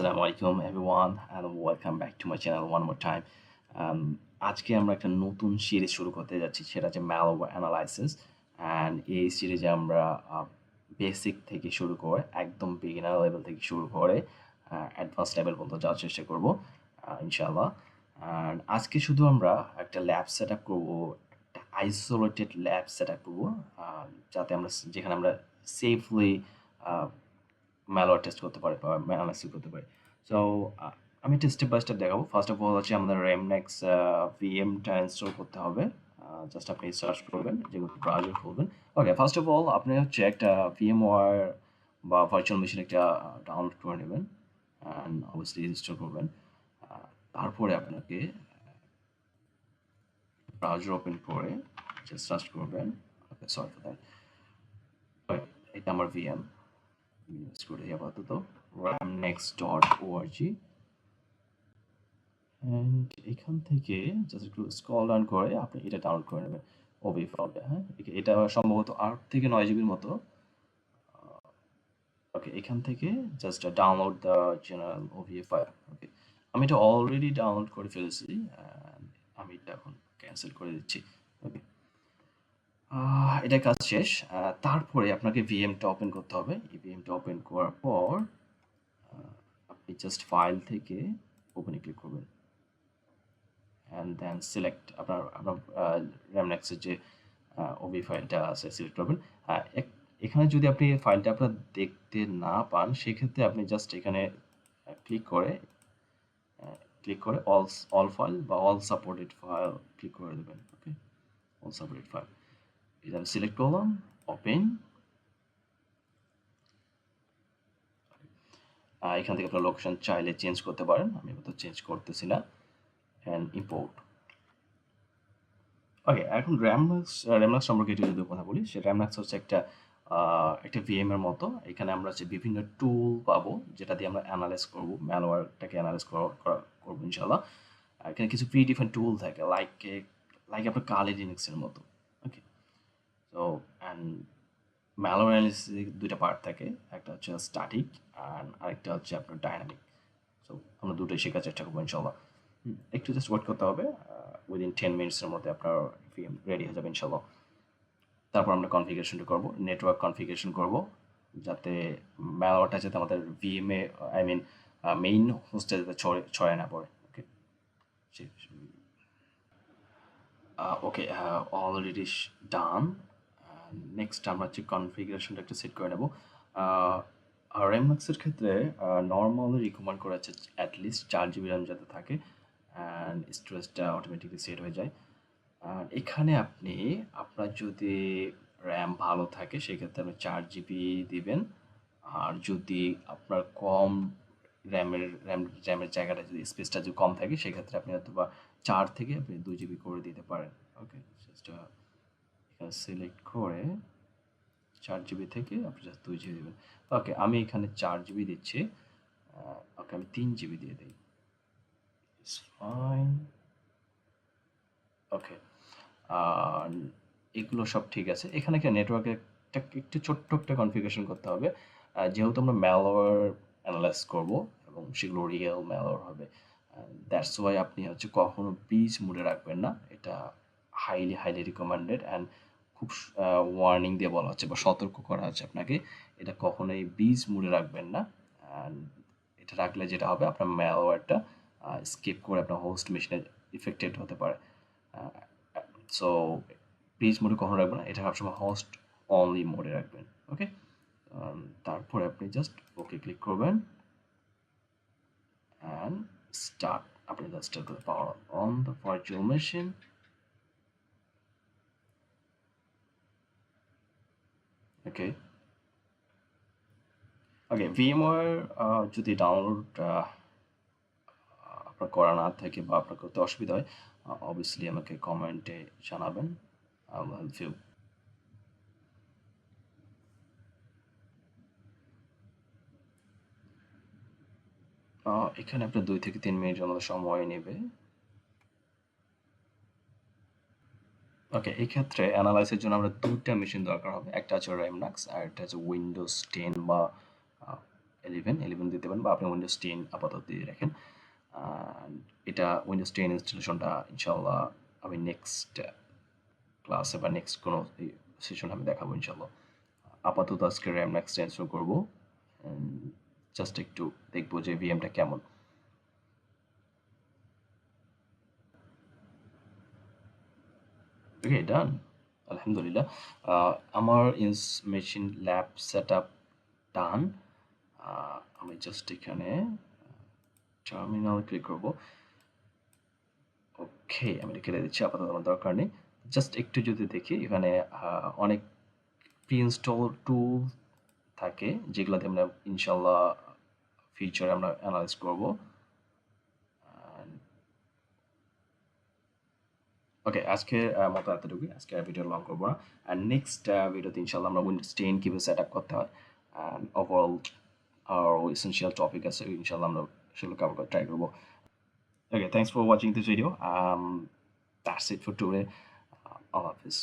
Assalamu alaikum everyone and welcome back to my channel one more time. আজকে আমরা একটা নতুন সিরিজ শুরু করতে যাচ্ছি, সেটা হচ্ছে malware analysis and এই সিরিজে আমরা বেসিক থেকে শুরু করে একদম বিগিনার লেভেল থেকে শুরু করে অ্যাডভান্স লেভেল পর্যন্ত যাওয়ার চেষ্টা করব ইনশাআল্লাহ। আর আজকে শুধু আমরা একটা ল্যাব সেট আপ করবো, একটা আইসোলেটেড ল্যাব সেট আপ করবো, যাতে আমরা যেখানে আমরা সেফলি ম্যালওয়্যার টেস্ট করতে পারি বা অ্যানালাইসিস করতে পারি। সো আমি একটা স্টেপ বাই স্টেপ দেখাবো। ফার্স্ট অফ অল হচ্ছে আমাদের রেমনেক্স ভিএমটা ইনস্টল করতে হবে। জাস্ট আপনি সার্চ করবেন, যেগুলো ব্রাউজার খুলবেন। ওকে, ফার্স্ট অফ অল আপনি হচ্ছে একটা ভিএমওয়ার বা ভার্চুয়াল মেশিন একটা ডাউনলোড করে নেবেন অ্যান্ড অবভিয়াসলি ইনস্টল করবেন। তারপরে আপনাকে ব্রাউজার ওপেন করে জাস্ট সার্চ করবেন। ওকে, সরি ফর দ্যাট। এটা আমার ভিএম ইউজ করে আপাতত ramnext.org অ্যান্ড এখান থেকে জাস্ট একটু স্ক্রল ডাউন করে আপনি এটা ডাউনলোড করে নেবেন ওবি ফাইলটা। হ্যাঁ, এটা সম্ভবত 8 থেকে 9 জিবির মতো। ওকে, এখান থেকে just download the general OB file. Okay, আমি এটা অলরেডি ডাউনলোড করে ফেলেছি, আমি এটা এখন ক্যান্সেল করে দিচ্ছি। ওকে, এটা কাজ শেষ। তারপরে আপনাকে ভিএমটা ওপেন করতে হবে। এই ভিএমটা ওপেন করার পর আপনি জাস্ট ফাইল থেকে ওপেনে ক্লিক করবেন অ্যান্ড দেন সিলেক্ট আপনার রেমনেক্সের যে ওবি ফাইলটা আছে সিলেক্ট করবেন। এখানে যদি আপনি ফাইলটা আপনার দেখতে না পান, সেক্ষেত্রে আপনি জাস্ট এখানে ক্লিক করে অল ফাইল বা অল সাপোর্টেড ফাইল ক্লিক করে দেবেন। ওকে, অল সাপোর্টেড ফাইল এটা আমি সিলেক্ট করলাম, ওপেন। এখান থেকে আপনার লোকেশন চাইলে চেঞ্জ করতে পারেন, আমি তো চেঞ্জ করতেছি না। And import. ওকে, এখন র্যামনাক্স সম্পর্কে একটু যদি কথা বলি, সে র্যামনাক্স হচ্ছে একটা ভিএম এর মতো। এখানে আমরা যে বিভিন্ন টুল পাবো, যেটা দিয়ে আমরা অ্যানালাইজ করবো, ম্যালওয়্যারটাকে অ্যানালাইজ করবো ইনশাল্লাহ। এখানে কিছু প্রি ডিফাইন্ড টুল থাকে, লাইক আপনার কালি লিনাক্সের মতো। ওকে, সো অ্যান্ড ম্যালওয়্যার অ্যানালিসিসে দুইটা পার্ট থাকে, একটা হচ্ছে স্ট্যাটিক আর আরেকটা হচ্ছে আপনার ডাইনামিক। সো আমরা দুটোই শেখার চেষ্টা করবো ইনশাল্লাহ। একটু জাস্ট ওয়েট করতে হবে, উইদিন 10 মিনিটসের মধ্যে আপনার ভিএম রেডি হয়ে যাবে ইনশাল্লাহ। তারপর আমরা কনফিগারেশনটা করব, নেটওয়ার্ক কনফিগারেশন করব, যাতে ম্যালওয়্যারটা যাতে আমাদের ভিএমে মেইন হোস্টে যাতে ছড়ায় না পড়ে। ওকে, ওকে, অলরেডি ডান। নেক্সট আমরা হচ্ছে কনফিগারেশনটা একটু সেট করে নেব। র্যামম্যাক্সের ক্ষেত্রে নর্মালি রিকমেন্ড করা হচ্ছে অ্যাটলিস্ট 4 জিবি র্যাম যাতে থাকে অ্যান্ড স্টোরেজটা অটোমেটিকলি সেট হয়ে যায়। আর এখানে আপনার যদি র্যাম ভালো থাকে, সেক্ষেত্রে আপনি 4 জিবি দিবেন। আর যদি আপনার কম র্যামের জায়গাটা, যদি স্পেসটা যদি কম থাকে, সেক্ষেত্রে আপনি হয়তোবা 4 থেকে আপনি 2 জিবি করে দিতে পারেন। ওকে, জাস্ট এখানে সিলেক্ট করে 4 জিবি থেকে আপনি জাস্ট 2 জিবি দেবেন। ওকে, আমি এখানে 4 জিবি দিচ্ছি। ওকে, আমি 3 জিবি দিয়ে দিই। It's fine. ওকে, আর এগুলো সব ঠিক আছে। এখানে একটা নেটওয়ার্কের একটু ছোট্ট একটা কনফিগারেশন করতে হবে। যেহেতু আমরা ম্যালওয়্যার অ্যানালাইজ করব এবং সেগুলো রিয়েল ম্যালওয়্যার হবে, দ্যাটস ওয়াই আপনি হচ্ছে কখনো বিজ মোডে রাখবেন না। এটা হাইলি রিকমেন্ডেড অ্যান্ড খুব ওয়ার্নিং দিয়ে বলা হচ্ছে বা সতর্ক করা হচ্ছে আপনাকে, এটা কখনোই বিজ মোডে রাখবেন না। অ্যান্ড এটা রাখলে যেটা হবে, আপনার ম্যালওয়্যারটা স্কিপ করে আপনার হোস্ট মেশিনে ইফেক্টেড হতে পারে। সো পেজ মোডে কখনো রাখবেন না, এটা সবসময় হোস্ট অনলি মোডে রাখবেন। ওকে, তারপরে আপনি জাস্ট ওকে ক্লিক করবেন অ্যান্ড স্টার্ট। আপনি জাস্ট স্টার্ট করতে power on the virtual machine. Okay, VMware যদি ডাউনলোড আপনার করা না থাকে বা আপনার করতে অসুবিধা হয়, অবভিয়াসলি আমাকে কমেন্টে জানাবেন। I will help you. এখানে আপনার 2 থেকে 3 মিনিটের মতো সময় নেবে। ওকে, এই ক্ষেত্রে অ্যানালাইসের জন্য আমরা 2টা মেশিন দরকার হবে। একটা হচ্ছে র্যামনাক্স আর একটা হচ্ছে উইন্ডোজ 10 বা 11 দিতে পারেন বা আপনি উইন্ডোজ 10 আপাতত দিয়ে রাখেন। এটা উইন্ডোজ 10 ইনস্টলেশনটা ইনশাআল্লাহ আমি নেক্সট ক্লাসে বা নেক্সট কোনো সেশন আমি দেখাবো ইনশাআল্লাহ। আপাতত আজকে র্যাম এক্সটেনশন করবো, জাস্ট একটু দেখবো যে ভিএমটা কেমন। ওকে, ডান, আলহামদুলিল্লাহ। আমার মেশিন ল্যাব সেট আপ ডান। আমি জাস্ট এখানে টার্মিনাল ক্লিক করব। ওকে, আমি লিখে দিচ্ছি, আপাতত আমার দরকার নেই। জাস্ট একটু যদি দেখি এখানে অনেক প্রি ইনস্টল টুল থাকে যেগুলোতে আমরা ইনশাল্লাহ ফিউচারে আমরা অ্যানালাইজ করব। ওকে, আজকের মতো এতটুকুই। আজকে আর ভিডিও লং করবো না। অ্যান্ড নেক্সট ভিডিওতে ইনশাল্লাহ আমরা উইন্ডোজ 10 কীভাবে সেট আপ করতে হয় অ্যান্ড ওভারঅল আর এসেন্সিয়াল টপিক আছে, ইনশাল্লাহ আমরা সেগুলো কভার করে ট্রাই করবো। Okay, thanks for watching this video. That's it for today. Allah Hafiz.